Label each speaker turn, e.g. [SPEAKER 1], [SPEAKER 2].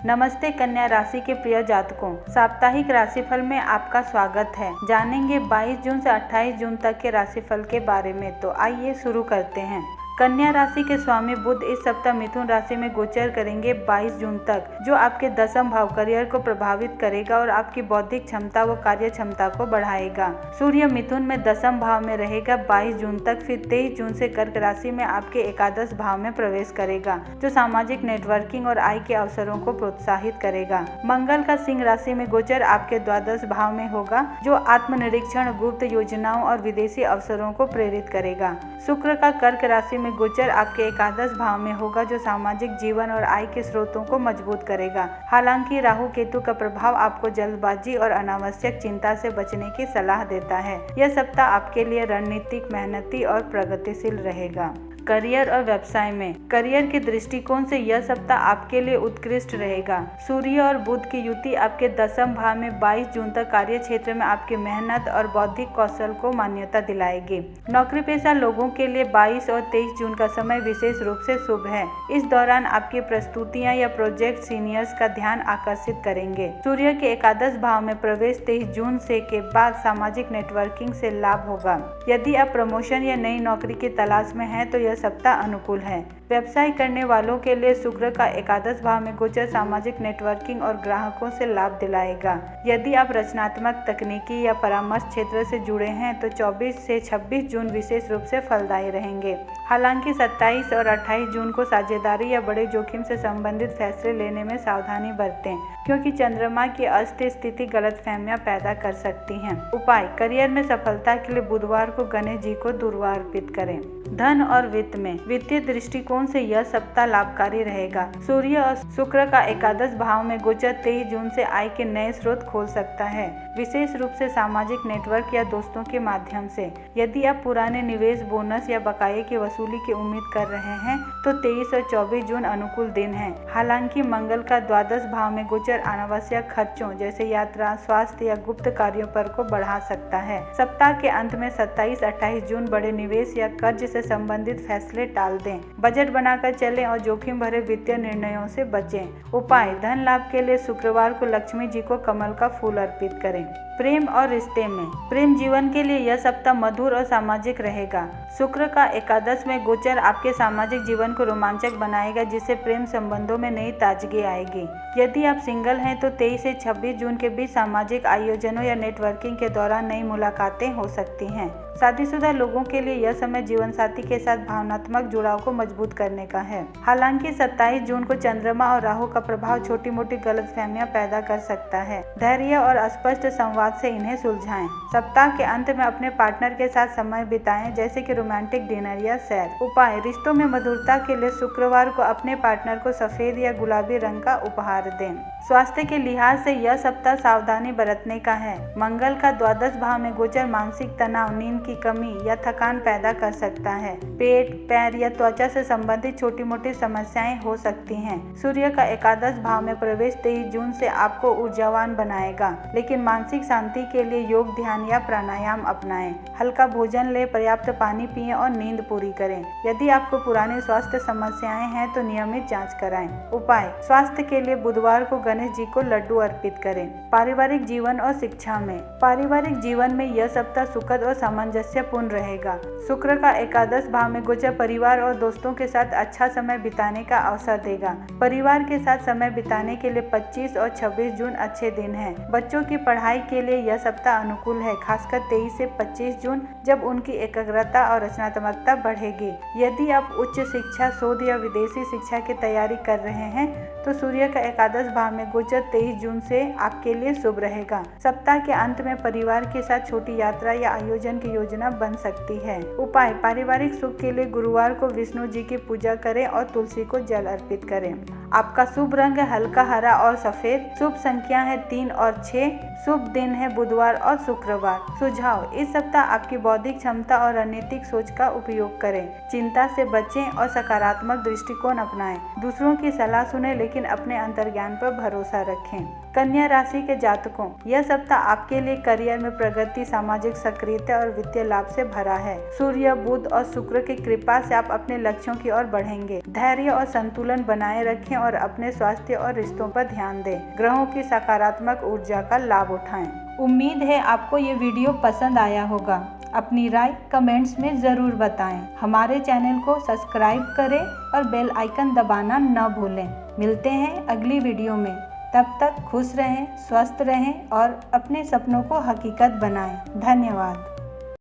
[SPEAKER 1] नमस्ते कन्या राशि के प्रिय जातकों, साप्ताहिक राशिफल में आपका स्वागत है। जानेंगे 22 जून से 28 जून तक के राशिफल के बारे में। तो आइए शुरू करते हैं। कन्या राशि के स्वामी बुध इस सप्ताह मिथुन राशि में गोचर करेंगे 22 जून तक, जो आपके दसम भाव करियर को प्रभावित करेगा और आपकी बौद्धिक क्षमता व कार्य क्षमता को बढ़ाएगा। सूर्य मिथुन में दसम भाव में रहेगा 22 जून तक, फिर 23 जून से कर्क राशि में आपके एकादश भाव में प्रवेश करेगा, जो सामाजिक नेटवर्किंग और आय के अवसरों को प्रोत्साहित करेगा। मंगल का सिंह राशि में गोचर आपके द्वादश भाव में होगा, जो आत्मनिरीक्षण, गुप्त योजनाओं और विदेशी अवसरों को प्रेरित करेगा। शुक्र का कर्क राशि में गोचर आपके एकादश भाव में होगा, जो सामाजिक जीवन और आय के स्रोतों को मजबूत करेगा। हालांकि राहु केतु का प्रभाव आपको जल्दबाजी और अनावश्यक चिंता से बचने की सलाह देता है। यह सप्ताह आपके लिए रणनीतिक, मेहनती और प्रगतिशील रहेगा। करियर और व्यवसाय में करियर के दृष्टिकोण से यह सप्ताह आपके लिए उत्कृष्ट रहेगा। सूर्य और बुध की युति आपके दसम भाव में 22 जून तक कार्य क्षेत्र में आपकी मेहनत और बौद्धिक कौशल को मान्यता दिलाएगी। नौकरी पेशा लोगों के लिए 22 और 23 जून का समय विशेष रूप से शुभ है। इस दौरान आपकी प्रस्तुतियां या प्रोजेक्ट सीनियर्स का ध्यान आकर्षित करेंगे। सूर्य के एकादश भाव में प्रवेश 23 जून से के बाद सामाजिक नेटवर्किंग से लाभ होगा। यदि आप प्रमोशन या नई नौकरी की तलाश में हैं तो यह सप्ताह अनुकूल है। व्यवसाय करने वालों के लिए शुक्र का एकादश भाव में गोचर सामाजिक नेटवर्किंग और ग्राहकों से लाभ दिलाएगा। यदि आप रचनात्मक, तकनीकी या परामर्श क्षेत्र से जुड़े हैं तो 24 से 26 जून विशेष रूप से फलदायी रहेंगे। हालांकि 27 और 28 जून को साझेदारी या बड़े जोखिम से संबंधित फैसले लेने में सावधानी बरतें, क्योंकि चंद्रमा की अस्थिर स्थिति गलतफहमियां पैदा कर सकती हैं। उपाय: करियर में सफलता के लिए बुधवार को गणेश जी को दुर्वा अर्पित करें। धन और वित्त में वित्तीय दृष्टिकोण से यह सप्ताह लाभकारी रहेगा। सूर्य और शुक्र का एकादश भाव में गोचर 23 जून से आय के नए स्रोत खोल सकता है, विशेष रूप से सामाजिक नेटवर्क या दोस्तों के माध्यम से। यदि आप पुराने निवेश, बोनस या बकाये की वसूली की उम्मीद कर रहे हैं तो 23 और 24 जून अनुकूल दिन है। हालांकि मंगल का द्वादश भाव में गोचर अनावश्यक खर्चों जैसे यात्रा, स्वास्थ्य या गुप्त कार्यों पर को बढ़ा सकता है। सप्ताह के अंत में 27-28 जून बड़े निवेश या कर्ज से संबंधित फैसले टाल दें। बजट बनाकर चलें और जोखिम भरे वित्तीय निर्णयों से बचें। उपाय: धन लाभ के लिए शुक्रवार को लक्ष्मी जी को कमल का फूल अर्पित करें। प्रेम और रिश्ते में प्रेम जीवन के लिए यह सप्ताह मधुर और सामाजिक रहेगा। शुक्र का एकादश में गोचर आपके सामाजिक जीवन को रोमांचक बनाएगा, जिससे प्रेम संबंधों में नई ताजगी आएगी। यदि आप सिंगल हैं तो 23 से 26 जून के बीच सामाजिक आयोजनों या नेटवर्किंग के दौरान नई मुलाकातें हो सकती हैं। शादीशुदा लोगों के लिए यह समय जीवन साथी के साथ भावनात्मक जुड़ाव को मजबूत करने का है। हालांकि 27 जून को चंद्रमा और राहु का प्रभाव छोटी मोटी गलतफहमियां पैदा कर सकता है। धैर्य और स्पष्ट संवाद से इन्हें सुलझाएं। सप्ताह के अंत में अपने पार्टनर के साथ समय बिताएं, जैसे कि रोमांटिक डिनर या सैर। उपाय: रिश्तों में मधुरता के लिए शुक्रवार को अपने पार्टनर को सफेद या गुलाबी रंग का उपहार दें। स्वास्थ्य के लिहाज से यह सप्ताह सावधानी बरतने का है। मंगल का द्वादश भाव में गोचर मानसिक तनाव, नींद की कमी या थकान पैदा कर सकता है। पेट, पैर या त्वचा से संबंधित छोटी मोटी समस्याएं हो सकती हैं। सूर्य का एकादश भाव में प्रवेश 23 जून से आपको ऊर्जावान बनाएगा, लेकिन मानसिक शांति के लिए योग, ध्यान या प्राणायाम अपनाएं। हल्का भोजन लें, पर्याप्त पानी पिएं और नींद पूरी करें। यदि आपको पुरानी स्वास्थ्य समस्याएं हैं तो नियमित जांच कराएं। उपाय: स्वास्थ्य के लिए बुधवार को गणेश जी को लड्डू अर्पित करें। पारिवारिक जीवन और शिक्षा में पारिवारिक जीवन में यह सप्ताह सुखद और सामंजस्यपूर्ण रहेगा। शुक्र का एकादश भाव में गोचर परिवार और दोस्तों के साथ अच्छा समय बिताने का अवसर देगा। परिवार के साथ समय बिताने के लिए 25 और 26 जून अच्छे दिन हैं। बच्चों की पढ़ाई के लिए यह सप्ताह अनुकूल है, खासकर 23 से 25 जून, जब उनकी एकाग्रता और रचनात्मकता बढ़ेगी। यदि आप उच्च शिक्षा, शोध या विदेशी शिक्षा की तैयारी कर रहे हैं तो सूर्य का एकादश भाव में गोचर 23 जून से आपके लिए शुभ रहेगा। सप्ताह के अंत में परिवार के साथ छोटी यात्रा या आयोजन की योजना बन सकती है। उपाय: पारिवारिक सुख के लिए गुरुवार को विष्णु जी की पूजा करें और तुलसी को जल अर्पित करें। आपका शुभ रंग है हल्का हरा और सफेद। शुभ संख्या है 3 और 6। शुभ दिन है बुधवार और शुक्रवार। सुझाव: इस सप्ताह आपकी बौद्धिक क्षमता और रणनीतिक सोच का उपयोग करें। चिंता से बचें और सकारात्मक दृष्टिकोण अपनाएं। दूसरों की सलाह सुनें, लेकिन अपने अंतर्ज्ञान पर भरोसा भरोसा रखें। कन्या राशि के जातकों, यह सप्ताह आपके लिए करियर में प्रगति, सामाजिक सक्रियता और वित्तीय लाभ से भरा है। सूर्य, बुध और शुक्र की कृपा से आप अपने लक्ष्यों की ओर बढ़ेंगे। धैर्य और संतुलन बनाए रखें और अपने स्वास्थ्य और रिश्तों पर ध्यान दें। ग्रहों की सकारात्मक ऊर्जा का लाभ उठाएं। उम्मीद है आपको ये वीडियो पसंद आया होगा। अपनी राय कमेंट्स में ज़रूर बताएं। हमारे चैनल को सब्सक्राइब करें और बेल आइकन दबाना न भूलें। मिलते हैं अगली वीडियो में। तब तक खुश रहें, स्वस्थ रहें और अपने सपनों को हकीकत बनाएं। धन्यवाद।